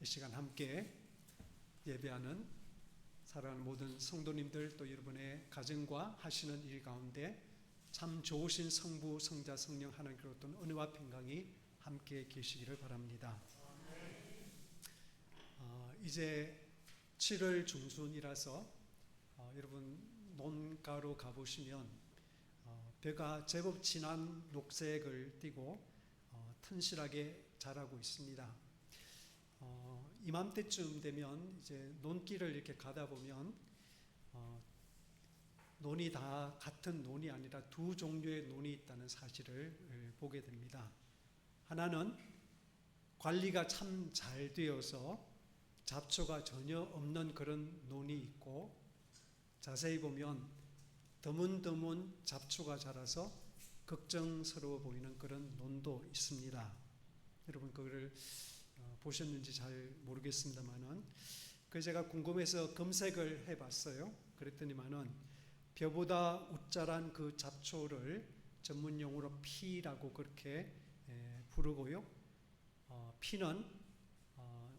이 시간 함께 예배하는 사랑하는 모든 성도님들, 또 여러분의 가정과 하시는 일 가운데 참 좋으신 성부, 성자, 성령 하나님께로 어떤 은혜와 평강이 함께 계시기를 바랍니다. 이제 7월 중순이라서 여러분 논가로 가보시면 벼가 제법 진한 녹색을 띠고 튼실하게 자라고 있습니다. 이맘때쯤 되면 이제 논길을 이렇게 가다 보면 논이 다 같은 논이 아니라 두 종류의 논이 있다는 사실을 보게 됩니다. 하나는 관리가 참 잘 되어서 잡초가 전혀 없는 그런 논이 있고, 자세히 보면 드문드문 잡초가 자라서 걱정스러워 보이는 그런 논도 있습니다. 여러분 그거를 보셨는지 잘 모르겠습니다만은, 그래서 제가 궁금해서 검색을 해봤어요. 그랬더니만은 벼보다 웃자란 그 잡초를 전문용어로 피라고 그렇게 부르고요. 피는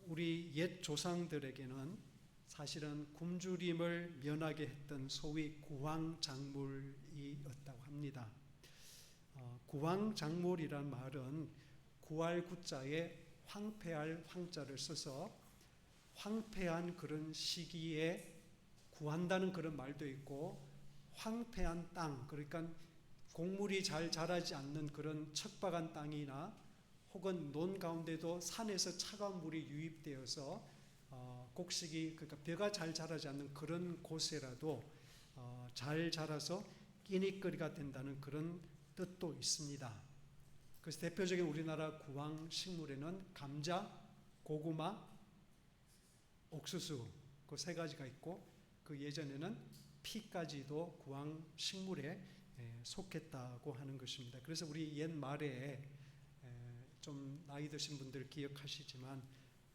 우리 옛 조상들에게는 사실은 굶주림을 면하게 했던 소위 구황작물이었다고 합니다. 구황작물이란 말은 구할 구자에 황폐할 황자를 써서 황폐한 그런 시기에 구한다는 그런 말도 있고, 황폐한 땅, 그러니까 곡물이 잘 자라지 않는 그런 척박한 땅이나 혹은 논 가운데도 산에서 차가운 물이 유입되어서 곡식이, 그러니까 벼가 잘 자라지 않는 그런 곳에라도 잘 자라서 끼니거리가 된다는 그런 뜻도 있습니다. 그래서 대표적인 우리나라 구황 식물에는 감자, 고구마, 옥수수 그 세 가지가 있고, 그 예전에는 피까지도 구황 식물에 속했다고 하는 것입니다. 그래서 우리 옛 말에 좀 나이 드신 분들 기억하시지만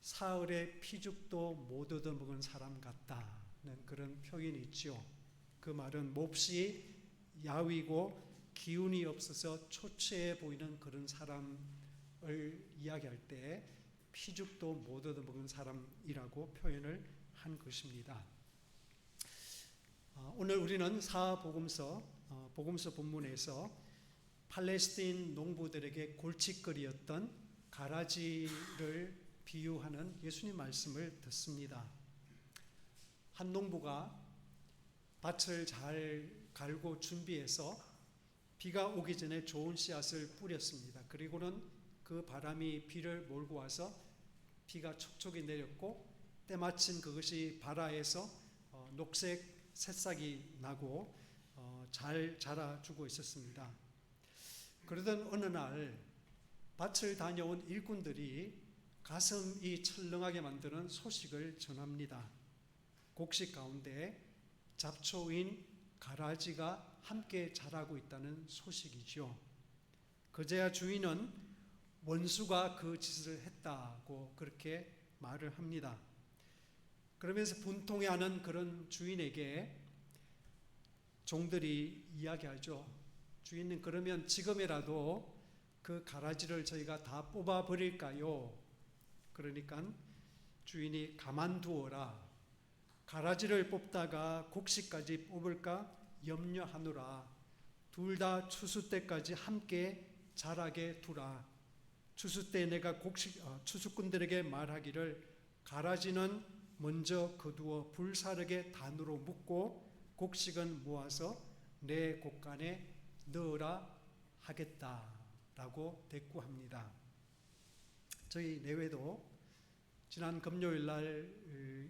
사흘에 피죽도 못 얻어먹은 사람 같다는 그런 표현이 있죠. 그 말은 몹시 야위고 기운이 없어서 초췌해 보이는 그런 사람을 이야기할 때 피죽도 못 얻어먹은 사람이라고 표현을 한 것입니다. 오늘 우리는 사복음서 복음서 본문에서 팔레스타인 농부들에게 골칫거리였던 가라지를 비유하는 예수님 말씀을 듣습니다. 한 농부가 밭을 잘 갈고 준비해서 비가 오기 전에 좋은 씨앗을 뿌렸습니다. 그리고는 그 바람이 비를 몰고 와서 비가 촉촉이 내렸고, 때마침 그것이 발아에서 녹색 새싹이 나고 잘 자라주고 있었습니다. 그러던 어느 날 밭을 다녀온 일꾼들이 가슴이 철렁하게 만드는 소식을 전합니다. 곡식 가운데 잡초인 가라지가 함께 자라고 있다는 소식이죠. 그제야 주인은 원수가 그 짓을 했다고 그렇게 말을 합니다. 그러면서 분통해하는 그런 주인에게 종들이 이야기하죠. 주인은 그러면 지금이라도 그 가라지를 저희가 다 뽑아 버릴까요? 그러니까 주인이 가만두어라. 가라지를 뽑다가 곡식까지 뽑을까 염려하노라. 둘 다 추수 때까지 함께 자라게 두라. 추수 때 내가 추수꾼들에게 말하기를 가라지는 먼저 거두어 불사르게 단으로 묶고 곡식은 모아서 내 곡간에 넣으라 하겠다라고 대꾸합니다. 저희 내외도 지난 금요일 날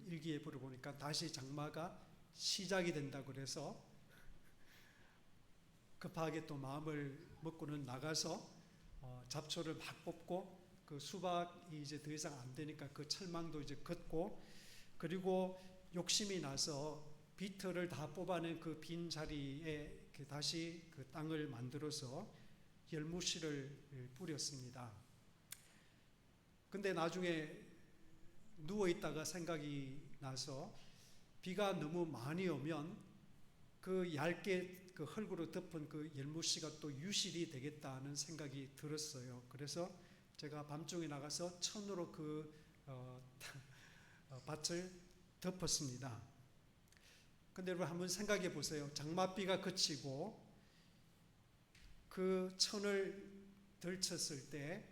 일기예보를 보니까 다시 장마가 시작이 된다고 그래서 급하게 또 마음을 먹고는 나가서 잡초를 막 뽑고, 그 수박이 이제 더 이상 안 되니까 그 철망도 이제 걷고, 그리고 욕심이 나서 비틀을 다 뽑아낸 그 빈 자리에 다시 그 땅을 만들어서 열무씨를 뿌렸습니다. 근데 나중에 누워있다가 생각이 나서 비가 너무 많이 오면 그 얇게 그 흙으로 덮은 그 열무씨가 또 유실이 되겠다는 생각이 들었어요. 그래서 제가 밤중에 나가서 천으로 그 밭을 덮었습니다. 근데 여러분 한번 생각해 보세요. 장맛비가 그치고 그 천을 들쳤을 때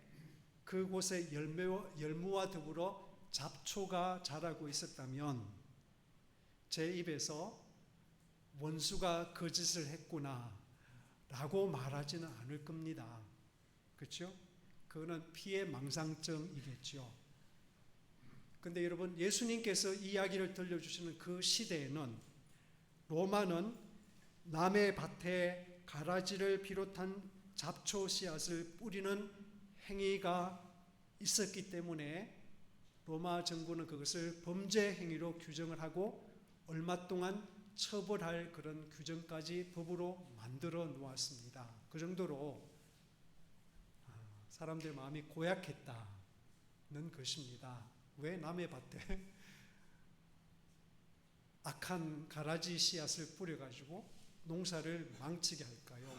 그곳에 열무와 더불어 잡초가 자라고 있었다면 제 입에서 원수가 거짓을 했구나 라고 말하지는 않을 겁니다. 그렇죠? 그거는 피해 망상증이겠죠. 근데 여러분, 예수님께서 이 이야기를 들려주시는 그 시대에는 로마는 남의 밭에 가라지를 비롯한 잡초 씨앗을 뿌리는 행위가 있었기 때문에 로마 정부는 그것을 범죄 행위로 규정을 하고 얼마 동안 처벌할 그런 규정까지 법으로 만들어 놓았습니다. 그 정도로 사람들 마음이 고약했다는 것입니다. 왜 남의 밭에 악한 가라지 씨앗을 뿌려가지고 농사를 망치게 할까요?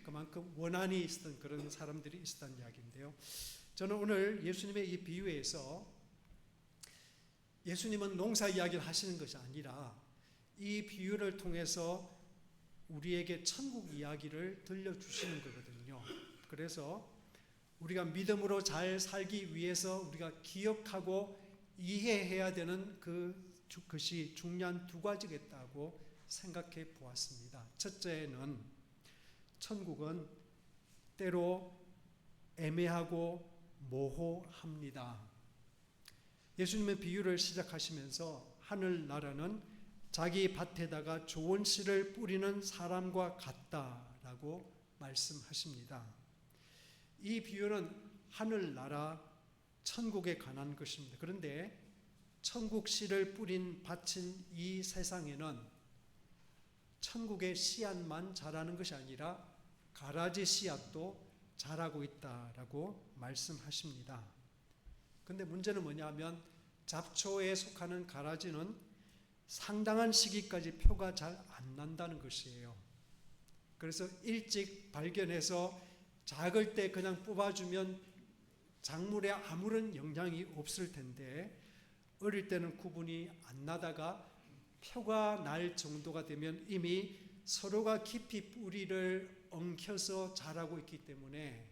그만큼 원한이 있었던 그런 사람들이 있었다는 이야기인데요. 저는 오늘 예수님의 이 비유에서 예수님은 농사 이야기를 하시는 것이 아니라 이 비유를 통해서 우리에게 천국 이야기를 들려주시는 거거든요. 그래서 우리가 믿음으로 잘 살기 위해서 우리가 기억하고 이해해야 되는 그것이 중요한 두 가지겠다고 생각해 보았습니다. 첫째는 천국은 때로 애매하고 모호합니다. 예수님의 비유를 시작하시면서 하늘나라는 자기 밭에다가 좋은 씨를 뿌리는 사람과 같다라고 말씀하십니다. 이 비유는 하늘나라 천국에 관한 것입니다. 그런데 천국 씨를 뿌린 밭인 이 세상에는 천국의 씨앗만 자라는 것이 아니라 가라지 씨앗도 자라고 있다라고 말씀하십니다. 그런데 문제는 뭐냐면 잡초에 속하는 가라지는 상당한 시기까지 표가 잘 안 난다는 것이에요. 그래서 일찍 발견해서 작을 때 그냥 뽑아주면 작물에 아무런 영향이 없을 텐데 어릴 때는 구분이 안 나다가 표가 날 정도가 되면 이미 서로가 깊이 뿌리를 엉켜서 자라고 있기 때문에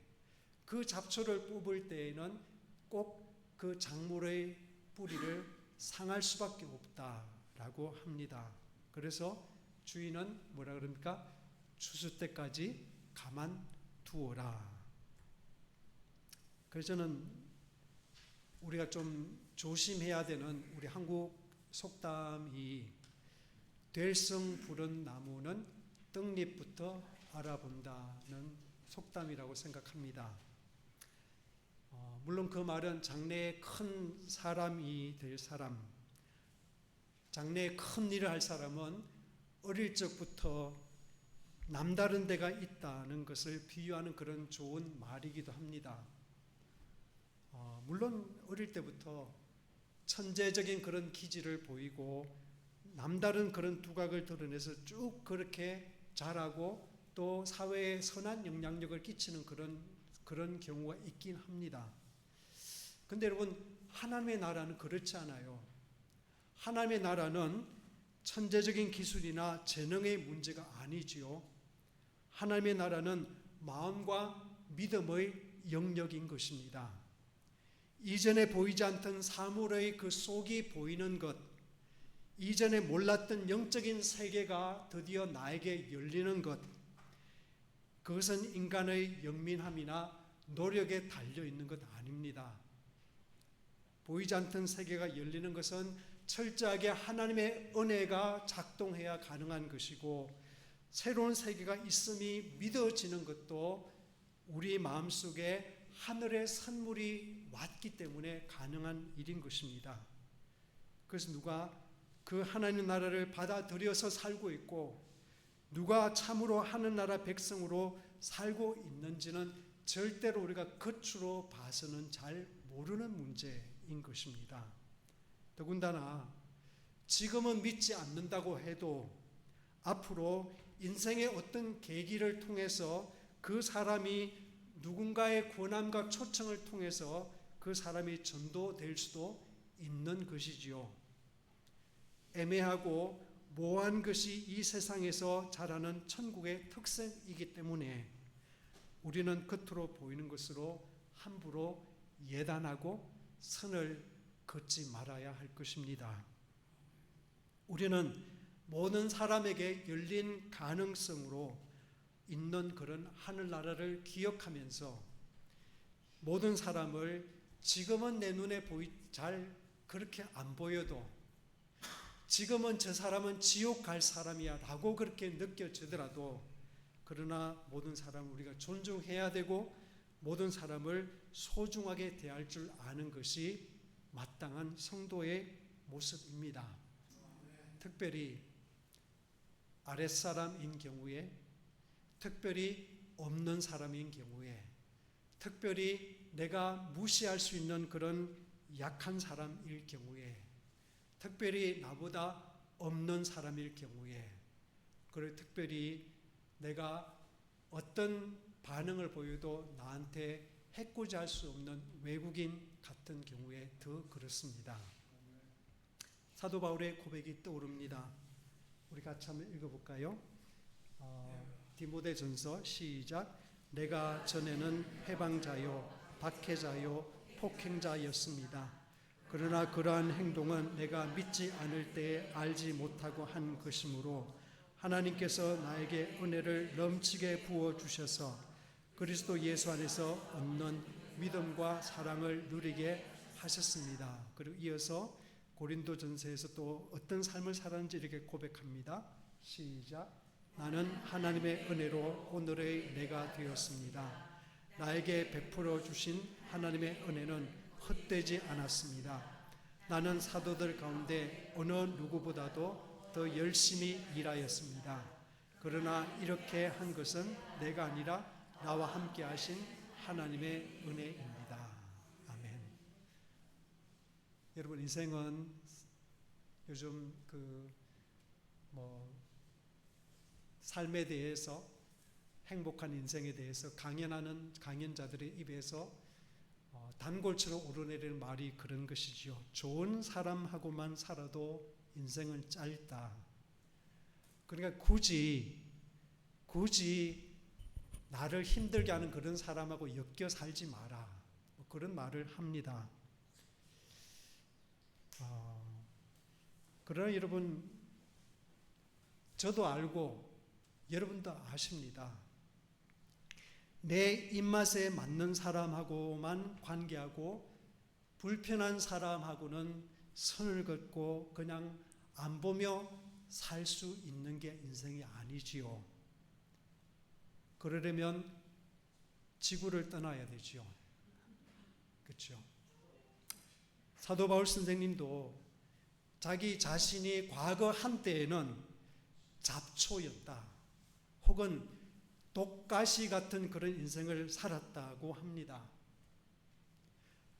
그 잡초를 뽑을 때에는 꼭 그 작물의 뿌리를 상할 수밖에 없다라고 합니다. 그래서 주인은 뭐라 그럽니까? 추수 때까지 가만두어라. 그래서 저는 우리가 좀 조심해야 되는 우리 한국 속담이 될성 부른 나무는 떡잎부터 알아본다는 속담이라고 생각합니다. 물론 그 말은 장래에 큰 사람이 될 사람, 장래에 큰 일을 할 사람은 어릴 적부터 남다른 데가 있다는 것을 비유하는 그런 좋은 말이기도 합니다. 물론 어릴 때부터 천재적인 그런 기질을 보이고 남다른 그런 두각을 드러내서 쭉 그렇게 자라고 또 사회에 선한 영향력을 끼치는 그런 경우가 있긴 합니다. 근데 여러분, 하나님의 나라는 그렇지 않아요. 하나님의 나라는 천재적인 기술이나 재능의 문제가 아니지요. 하나님의 나라는 마음과 믿음의 영역인 것입니다. 이전에 보이지 않던 사물의 그 속이 보이는 것, 이전에 몰랐던 영적인 세계가 드디어 나에게 열리는 것, 그것은 인간의 영민함이나 노력에 달려있는 것 아닙니다. 보이지 않던 세계가 열리는 것은 철저하게 하나님의 은혜가 작동해야 가능한 것이고, 새로운 세계가 있음이 믿어지는 것도 우리 마음속에 하늘의 선물이 왔기 때문에 가능한 일인 것입니다. 그래서 누가 그 하나님 나라를 받아들여서 살고 있고 누가 참으로 하늘나라 백성으로 살고 있는지는 절대로 우리가 겉으로 봐서는 잘 모르는 문제인 것입니다. 더군다나 지금은 믿지 않는다고 해도 앞으로 인생의 어떤 계기를 통해서 그 사람이 누군가의 권함과 초청을 통해서 그 사람이 전도될 수도 있는 것이지요. 애매하고 모호한 것이 이 세상에서 자라는 천국의 특성이기 때문에 우리는 겉으로 보이는 것으로 함부로 예단하고 선을 긋지 말아야 할 것입니다. 우리는 모든 사람에게 열린 가능성으로 있는 그런 하늘나라를 기억하면서 모든 사람을 지금은 내 눈에 잘 그렇게 안 보여도 지금은 저 사람은 지옥 갈 사람이야 라고 그렇게 느껴지더라도 그러나 모든 사람을 우리가 존중해야 되고 모든 사람을 소중하게 대할 줄 아는 것이 마땅한 성도의 모습입니다. 특별히 아랫사람인 경우에, 특별히 없는 사람인 경우에, 특별히 내가 무시할 수 있는 그런 약한 사람일 경우에, 특별히 나보다 없는 사람일 경우에, 그리고 특별히 내가 어떤 반응을 보여도 나한테 해코지할 수 없는 외국인 같은 경우에 더 그렇습니다. 사도 바울의 고백이 떠오릅니다. 우리 같이 한번 읽어볼까요? 디모데전서 시작. 내가 전에는 해방자요 박해자요 폭행자였습니다. 그러나 그러한 행동은 내가 믿지 않을 때에 알지 못하고 한 것이므로 하나님께서 나에게 은혜를 넘치게 부어주셔서 그리스도 예수 안에서 얻는 믿음과 사랑을 누리게 하셨습니다. 그리고 이어서 고린도전서에서 또 어떤 삶을 살았는지 이렇게 고백합니다. 시작. 나는 하나님의 은혜로 오늘의 내가 되었습니다. 나에게 베풀어 주신 하나님의 은혜는 헛되지 않았습니다. 나는 사도들 가운데 어느 누구보다도 더 열심히 일하였습니다. 그러나 이렇게 한 것은 내가 아니라 나와 함께 하신 하나님의 은혜입니다. 아멘. 여러분, 인생은 요즘 삶에 대해서, 행복한 인생에 대해서 강연하는 강연자들의 입에서 단골처럼 오르내리는 말이 그런 것이지요. 좋은 사람하고만 살아도 인생은 짧다. 그러니까 굳이 나를 힘들게 하는 그런 사람하고 엮여 살지 마라. 그런 말을 합니다. 그러나 여러분, 저도 알고 여러분도 아십니다. 내 입맛에 맞는 사람하고만 관계하고 불편한 사람하고는 선을 긋고 그냥 안 보며 살 수 있는 게 인생이 아니지요. 그러려면 지구를 떠나야 되지요. 그렇죠? 사도 바울 선생님도 자기 자신이 과거 한때에는 잡초였다, 혹은 독가시 같은 그런 인생을 살았다고 합니다.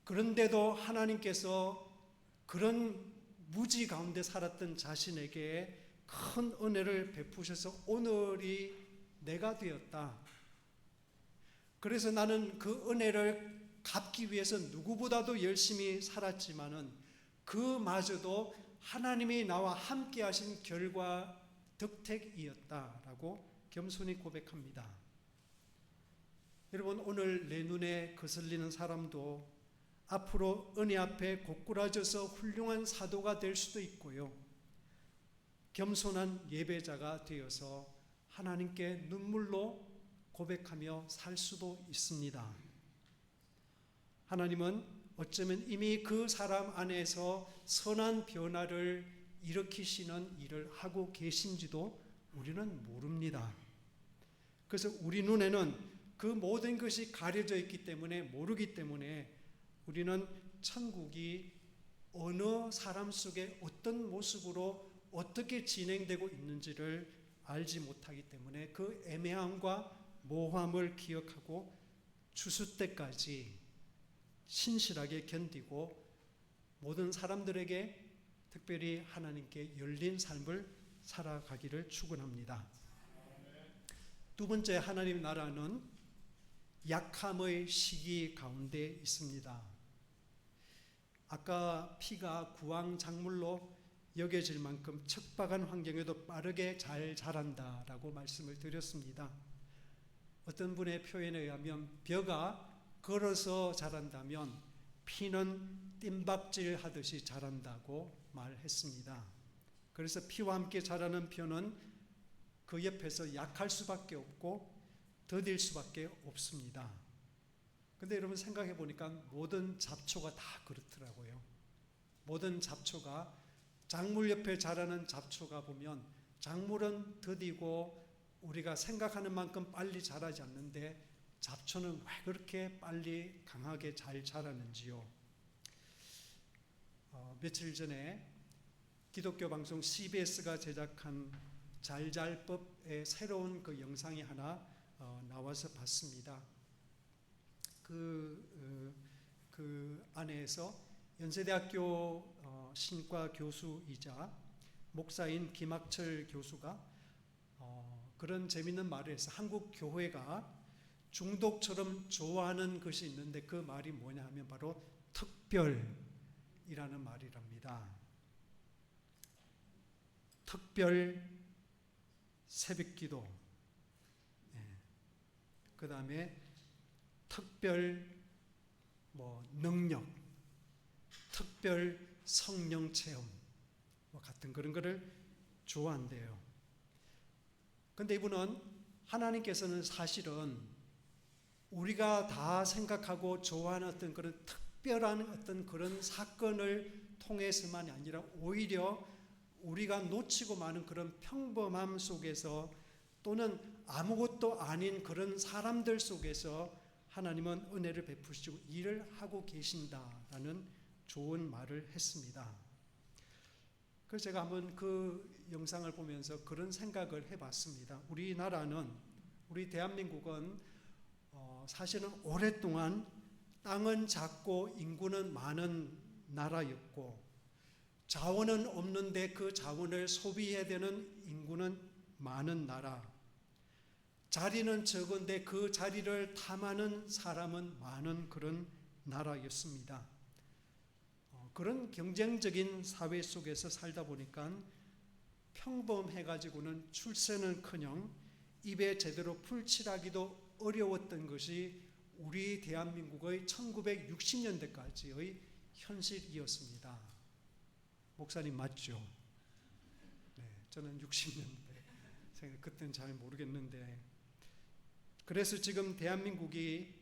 그런데도 하나님께서 그런 무지 가운데 살았던 자신에게 큰 은혜를 베푸셔서 오늘이 내가 되었다. 그래서 나는 그 은혜를 갚기 위해서 누구보다도 열심히 살았지만은 그마저도 하나님이 나와 함께 하신 결과 덕택이었다라고 겸손히 고백합니다. 여러분, 오늘 내 눈에 거슬리는 사람도 앞으로 은혜 앞에 고꾸라져서 훌륭한 사도가 될 수도 있고요, 겸손한 예배자가 되어서 하나님께 눈물로 고백하며 살 수도 있습니다. 하나님은 어쩌면 이미 그 사람 안에서 선한 변화를 일으키시는 일을 하고 계신지도 우리는 모릅니다. 그래서 우리 눈에는 그 모든 것이 가려져 있기 때문에, 모르기 때문에 우리는 천국이 어느 사람 속에 어떤 모습으로 어떻게 진행되고 있는지를 알지 못하기 때문에 그 애매함과 모호함을 기억하고 추수 때까지 신실하게 견디고 모든 사람들에게, 특별히 하나님께 열린 삶을 살아가기를 축원합니다. 두 번째, 하나님 나라는 약함의 시기 가운데 있습니다. 아까 피가 구황작물로 여겨질 만큼 척박한 환경에도 빠르게 잘 자란다라고 말씀을 드렸습니다. 어떤 분의 표현에 의하면 벼가 걸어서 자란다면 피는 뜀박질 하듯이 자란다고 말했습니다. 그래서 피와 함께 자라는 벼는 그 옆에서 약할 수밖에 없고 더딜 수밖에 없습니다. 근데 여러분 생각해 보니까 모든 잡초가 다 그렇더라고요. 모든 잡초가 작물 옆에 자라는 잡초가 보면 작물은 더디고 우리가 생각하는 만큼 빨리 자라지 않는데 잡초는 왜 그렇게 빨리 강하게 잘 자라는지요. 며칠 전에 기독교 방송 CBS가 제작한 잘잘법의 새로운 그 영상이 하나 나와서 봤습니다. 그 안에서 연세대학교 신과 교수이자 목사인 김학철 교수가 그런 재밌는 말을 해서 한국 교회가 중독처럼 좋아하는 것이 있는데 그 말이 뭐냐 하면 바로 특별이라는 말이랍니다. 특별 새벽기도, 그 다음에 특별 능력, 특별 성령 체험 같은 그런 거를 좋아한대요. 그런데 이분은 하나님께서는 사실은 우리가 다 생각하고 좋아하는 어떤 그런 특별한 어떤 그런 사건을 통해서만이 아니라 오히려 우리가 놓치고 마는 그런 평범함 속에서 또는 아무것도 아닌 그런 사람들 속에서 하나님은 은혜를 베푸시고 일을 하고 계신다라는 좋은 말을 했습니다. 그래서 제가 한번 그 영상을 보면서 그런 생각을 해봤습니다. 우리 대한민국은 사실은 오랫동안 땅은 작고 인구는 많은 나라였고 자원은 없는데 그 자원을 소비해야 되는 인구는 많은 나라, 자리는 적은데 그 자리를 탐하는 사람은 많은 그런 나라였습니다. 그런 경쟁적인 사회 속에서 살다 보니까 평범해가지고는 출세는커녕 입에 제대로 풀칠하기도 어려웠던 것이 우리 대한민국의 1960년대까지의 현실이었습니다. 목사님 맞죠? 네, 저는 60년대, 그때는 잘 모르겠는데, 그래서 지금 대한민국이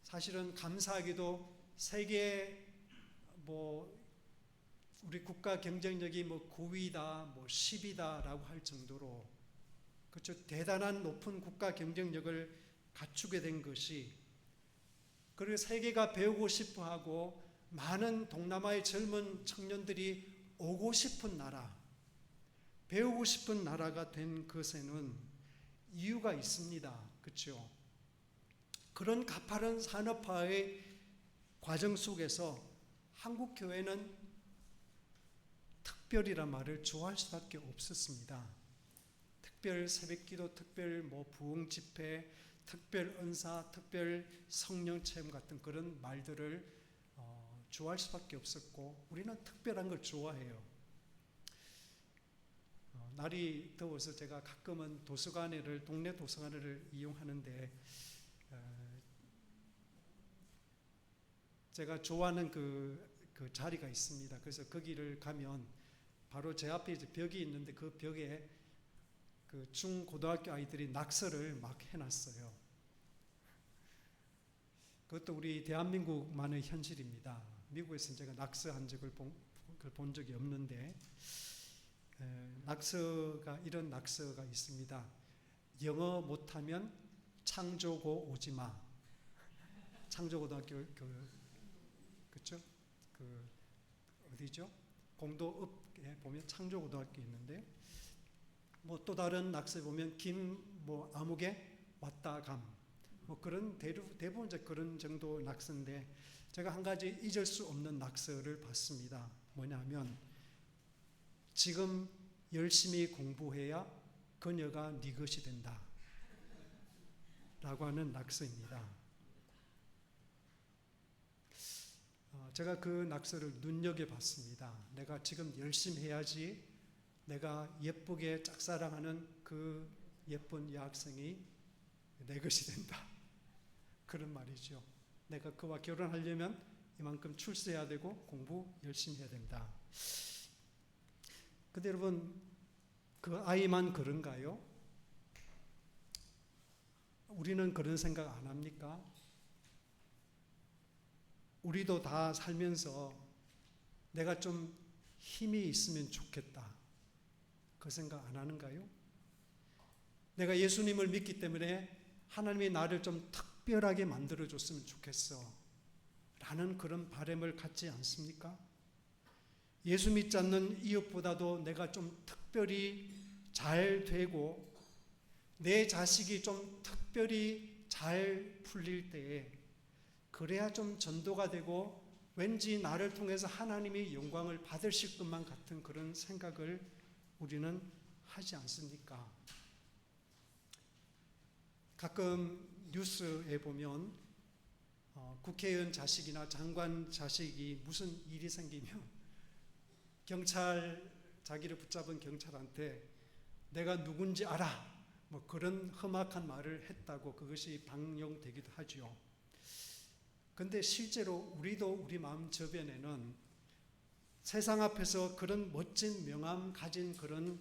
사실은 감사하게도 세계 우리 국가 경쟁력이 9위다, 10위다라고 할 정도로 그렇죠. 대단한 높은 국가 경쟁력을 갖추게 된 것이, 그리고 세계가 배우고 싶어하고 많은 동남아의 젊은 청년들이 오고 싶은 나라, 배우고 싶은 나라가 된 것에는 이유가 있습니다. 그렇죠? 그런 가파른 산업화의 과정 속에서 한국 교회는 특별이란 말을 좋아할 수밖에 없었습니다. 특별 새벽기도, 특별 부흥 집회, 특별 은사, 특별 성령 체험 같은 그런 말들을 좋아할 수밖에 없었고 우리는 특별한 걸 좋아해요. 날이 더워서 제가 가끔은 동네 도서관을 이용하는데 제가 좋아하는 그 자리가 있습니다. 그래서 거기를 가면 바로 제 앞에 이제 벽이 있는데 그 벽에 그 중고등학교 아이들이 낙서를 막 해놨어요. 그것도 우리 대한민국만의 현실입니다. 미국에서는 제가 낙서한 적을 본 적이 없는데 이런 낙서가 있습니다. 영어 못하면 창조고 오지마. 창조고등학교 그렇죠? 어디죠? 공도읍에 보면 창조고등학교 있는데 또 다른 낙서에 보면 아무개 왔다 감. 그런 대부분 이제 그런 정도 낙서인데 제가 한 가지 잊을 수 없는 낙서를 봤습니다. 뭐냐면 지금 열심히 공부해야 그녀가 네 것이 된다 라고 하는 낙서입니다. 제가 그 낙서를 눈여겨봤습니다. 내가 지금 열심히 해야지 내가 예쁘게 짝사랑하는 그 예쁜 여학생이 내 것이 된다. 그런 말이죠. 내가 그와 결혼하려면 이만큼 출세해야 되고 공부 열심히 해야 된다. 근데 여러분, 그 아이만 그런가요? 우리는 그런 생각 안 합니까? 우리도 다 살면서 내가 좀 힘이 있으면 좋겠다. 그 생각 안 하는가요? 내가 예수님을 믿기 때문에 하나님이 나를 좀 특별하게 만들어줬으면 좋겠어. 라는 그런 바람을 갖지 않습니까? 예수 믿지 않는 이웃보다도 내가 좀 특별히 잘 되고 내 자식이 좀 특별히 잘 풀릴 때에 그래야 좀 전도가 되고 왠지 나를 통해서 하나님이 영광을 받으실 것만 같은 그런 생각을 우리는 하지 않습니까? 가끔 뉴스에 보면 국회의원 자식이나 장관 자식이 무슨 일이 생기면 자기를 붙잡은 경찰한테 내가 누군지 알아. 뭐 그런 험악한 말을 했다고 그것이 방영되기도 하죠. 근데 실제로 우리도 우리 마음 저변에는 세상 앞에서 그런 멋진 명함 가진 그런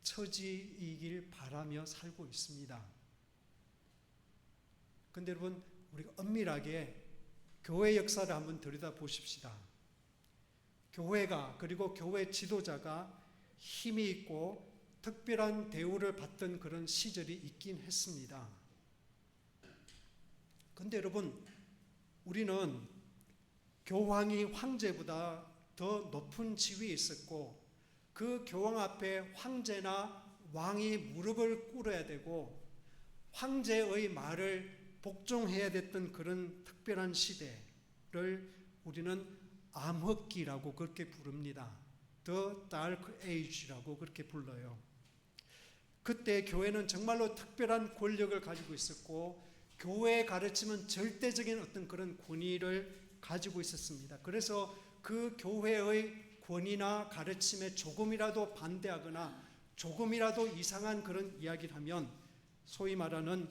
처지이길 바라며 살고 있습니다. 근데 여러분, 우리가 엄밀하게 교회 역사를 한번 들여다 보십시다. 교회가 그리고 교회 지도자가 힘이 있고 특별한 대우를 받던 그런 시절이 있긴 했습니다. 근데 여러분, 우리는 교황이 황제보다 더 높은 지위에 있었고 그 교황 앞에 황제나 왕이 무릎을 꿇어야 되고 황제의 말을 복종해야 됐던 그런 특별한 시대를 우리는 암흑기라고 그렇게 부릅니다. The Dark Age라고 그렇게 불러요. 그때 교회는 정말로 특별한 권력을 가지고 있었고 교회의 가르침은 절대적인 어떤 그런 권위를 가지고 있었습니다. 그래서 그 교회의 권위나 가르침에 조금이라도 반대하거나 조금이라도 이상한 그런 이야기를 하면 소위 말하는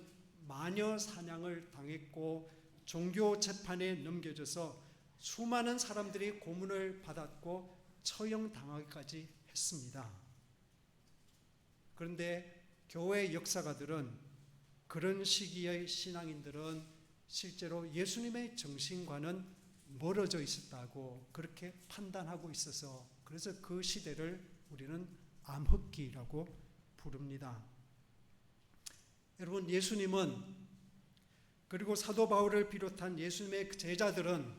마녀 사냥을 당했고 종교 재판에 넘겨져서 수많은 사람들이 고문을 받았고 처형당하기까지 했습니다. 그런데 교회 역사가들은 그런 시기의 신앙인들은 실제로 예수님의 정신과는 멀어져 있었다고 그렇게 판단하고 있어서 그래서 그 시대를 우리는 암흑기라고 부릅니다. 여러분, 예수님은 그리고 사도 바울을 비롯한 예수님의 제자들은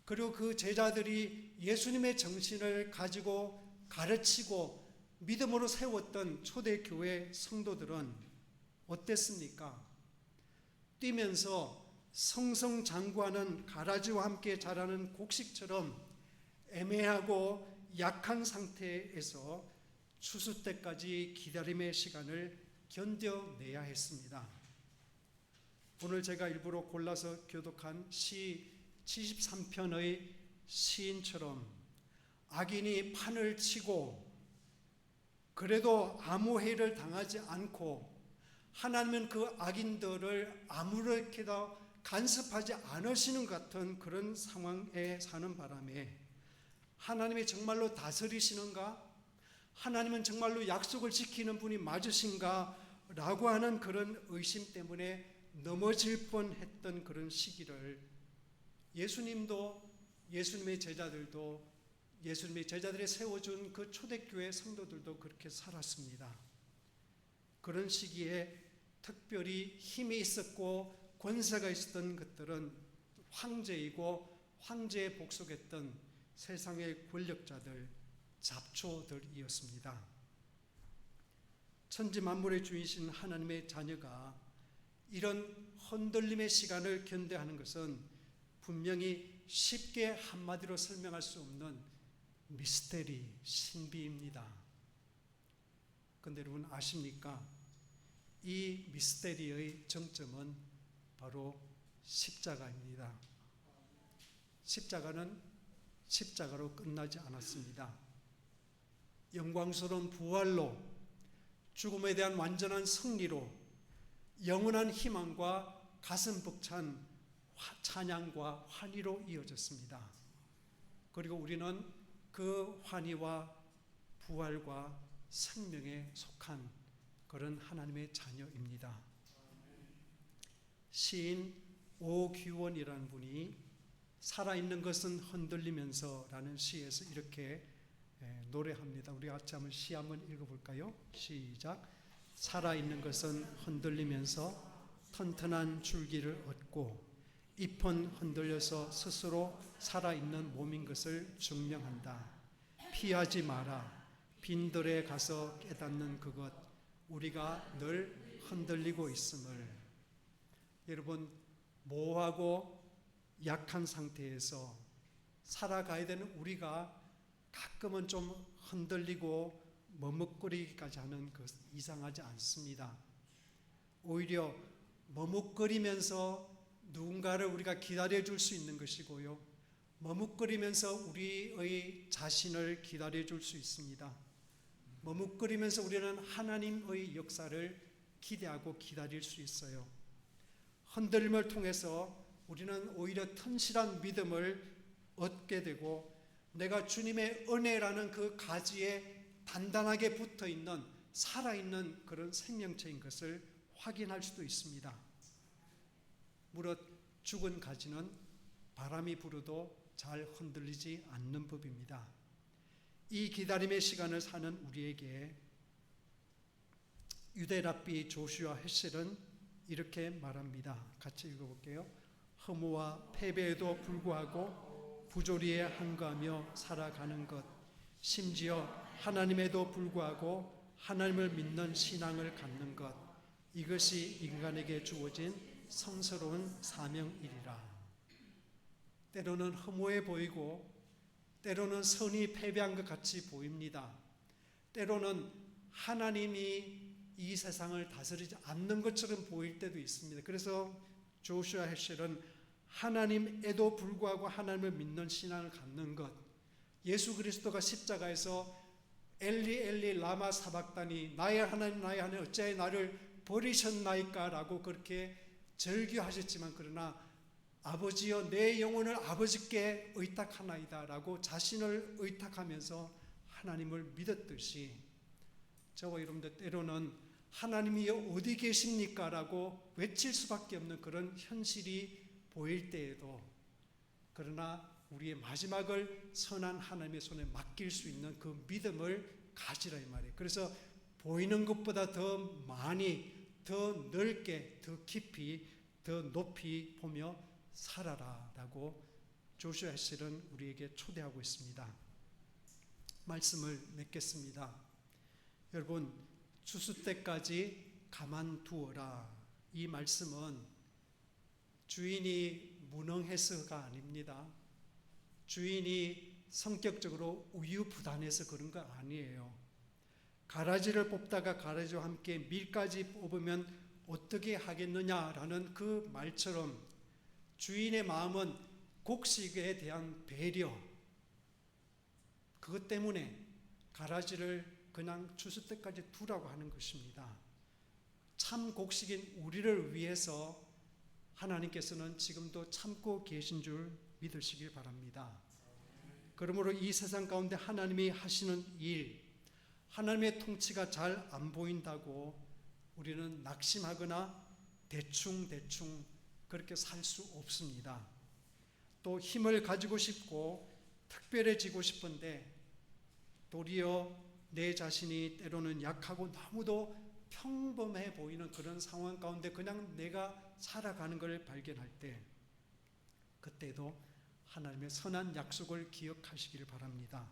그리고 그 제자들이 예수님의 정신을 가지고 가르치고 믿음으로 세웠던 초대교회 성도들은 어땠습니까? 뛰면서 성성장구하는 가라지와 함께 자라는 곡식처럼 애매하고 약한 상태에서 추수 때까지 기다림의 시간을 견뎌내야 했습니다. 오늘 제가 일부러 골라서 교독한 시 73편의 시인처럼 악인이 판을 치고 그래도 아무 해를 당하지 않고 하나님은 그 악인들을 아무렇게도 간섭하지 않으시는 것 같은 그런 상황에 사는 바람에 하나님이 정말로 다스리시는가? 하나님은 정말로 약속을 지키는 분이 맞으신가? 라고 하는 그런 의심 때문에 넘어질 뻔했던 그런 시기를 예수님도 예수님의 제자들도 예수님의 제자들이 세워준 그 초대교회 성도들도 그렇게 살았습니다. 그런 시기에 특별히 힘이 있었고 권세가 있었던 것들은 황제이고 황제에 복속했던 세상의 권력자들, 잡초들이었습니다. 천지 만물의 주이신 하나님의 자녀가 이런 흔들림의 시간을 견뎌하는 것은 분명히 쉽게 한마디로 설명할 수 없는 미스테리, 신비입니다. 그런데 여러분 아십니까? 이 미스테리의 정점은 바로 십자가입니다. 십자가는 십자가로 끝나지 않았습니다. 영광스러운 부활로, 죽음에 대한 완전한 승리로, 영원한 희망과 가슴 벅찬 찬양과 환희로 이어졌습니다. 그리고 우리는 그 환희와 부활과 생명에 속한 그런 하나님의 자녀입니다. 시인 오규원이라는 분이 살아있는 것은 흔들리면서 라는 시에서 이렇게 노래합니다. 우리 같이 한번 시 한번 읽어볼까요? 시작. 살아있는 것은 흔들리면서 튼튼한 줄기를 얻고 잎은 흔들려서 스스로 살아있는 몸인 것을 증명한다. 피하지 마라. 빈들에 가서 깨닫는 그것, 우리가 늘 흔들리고 있음을. 여러분, 모호하고 약한 상태에서 살아가야 되는 우리가 가끔은 좀 흔들리고 머뭇거리기까지 하는 것 이상하지 않습니다. 오히려 머뭇거리면서 누군가를 우리가 기다려줄 수 있는 것이고요, 머뭇거리면서 우리의 자신을 기다려줄 수 있습니다. 머뭇거리면서 우리는 하나님의 역사를 기대하고 기다릴 수 있어요. 흔들림을 통해서 우리는 오히려 튼실한 믿음을 얻게 되고, 내가 주님의 은혜라는 그 가지에 단단하게 붙어있는 살아있는 그런 생명체인 것을 확인할 수도 있습니다. 무릇 죽은 가지는 바람이 불어도 잘 흔들리지 않는 법입니다. 이 기다림의 시간을 사는 우리에게 유대랍비 조슈아 헤셀은 이렇게 말합니다. 같이 읽어볼게요. 허무와 패배에도 불구하고 부조리에 한가하며 살아가는 것, 심지어 하나님에도 불구하고 하나님을 믿는 신앙을 갖는 것, 이것이 인간에게 주어진 성스러운 사명이리라. 때로는 허무해 보이고 때로는 선이 패배한 것 같이 보입니다. 때로는 하나님이 이 세상을 다스리지 않는 것처럼 보일 때도 있습니다. 그래서 조슈아 헤셀은 하나님에도 불구하고 하나님을 믿는 신앙을 갖는 것, 예수 그리스도가 십자가에서 엘리 엘리 라마 사박다니, 나의 하나님 어찌하여 나를 버리셨나이까 라고 그렇게 절규하셨지만, 그러나 아버지여 내 영혼을 아버지께 의탁하나이다 라고 자신을 의탁하면서 하나님을 믿었듯이, 저와 여러분들 때로는 하나님이 어디 계십니까 라고 외칠 수밖에 없는 그런 현실이 보일 때에도, 그러나 우리의 마지막을 선한 하나님의 손에 맡길 수 있는 그 믿음을 가지라 이 말이에요. 그래서 보이는 것보다 더 많이, 더 넓게, 더 깊이, 더 높이 보며 살아라 라고 조슈아 헤셀은 우리에게 초대하고 있습니다. 말씀을 맺겠습니다. 여러분, 추수 때까지 가만두어라. 이 말씀은 주인이 무능해서가 아닙니다. 주인이 성격적으로 우유부단해서 그런 거 아니에요. 가라지를 뽑다가 가라지와 함께 밀까지 뽑으면 어떻게 하겠느냐라는 그 말처럼 주인의 마음은 곡식에 대한 배려, 그것 때문에 가라지를 그냥 추수 때까지 두라고 하는 것입니다. 참 곡식인 우리를 위해서 하나님께서는 지금도 참고 계신 줄 믿으시길 바랍니다. 그러므로 이 세상 가운데 하나님이 하시는 일, 하나님의 통치가 잘 안 보인다고 우리는 낙심하거나 대충 그렇게 살 수 없습니다. 또 힘을 가지고 싶고 특별해지고 싶은데 도리어 내 자신이 때로는 약하고 너무도 평범해 보이는 그런 상황 가운데 그냥 내가 살아가는 걸 발견할 때, 그때도 하나님의 선한 약속을 기억하시기를 바랍니다.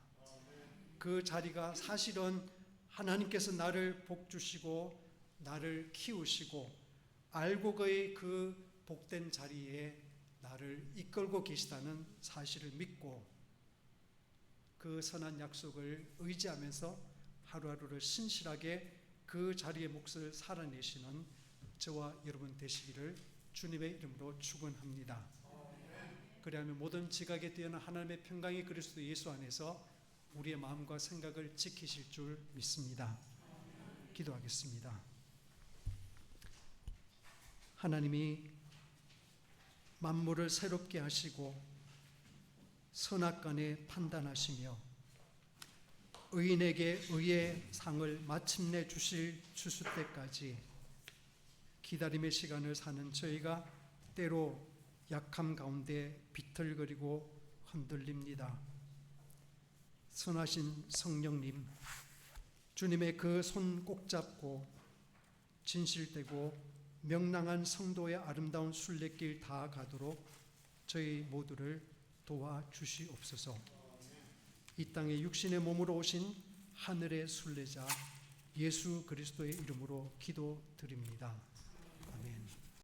그 자리가 사실은 하나님께서 나를 복주시고 나를 키우시고 알고의 그 복된 자리에 나를 이끌고 계시다는 사실을 믿고 그 선한 약속을 의지하면서 하루하루를 신실하게 그 자리의 몫을 살아내시는 저와 여러분 되시기를 주님의 이름으로 축원합니다. 그리하면 모든 지각에 뛰어난 하나님의 평강이 그리스도 예수 안에서 우리의 마음과 생각을 지키실 줄 믿습니다. 기도하겠습니다. 하나님이 만물을 새롭게 하시고 선악간에 판단하시며 의인에게 의의 상을 마침내 주실 주수 때까지 기다림의 시간을 사는 저희가 때로 약함 가운데 비틀거리고 흔들립니다. 선하신 성령님, 주님의 그 손 꼭 잡고 진실되고 명랑한 성도의 아름다운 순례길 다 가도록 저희 모두를 도와주시옵소서. 이 땅에 육신의 몸으로 오신 하늘의 순례자 예수 그리스도의 이름으로 기도드립니다.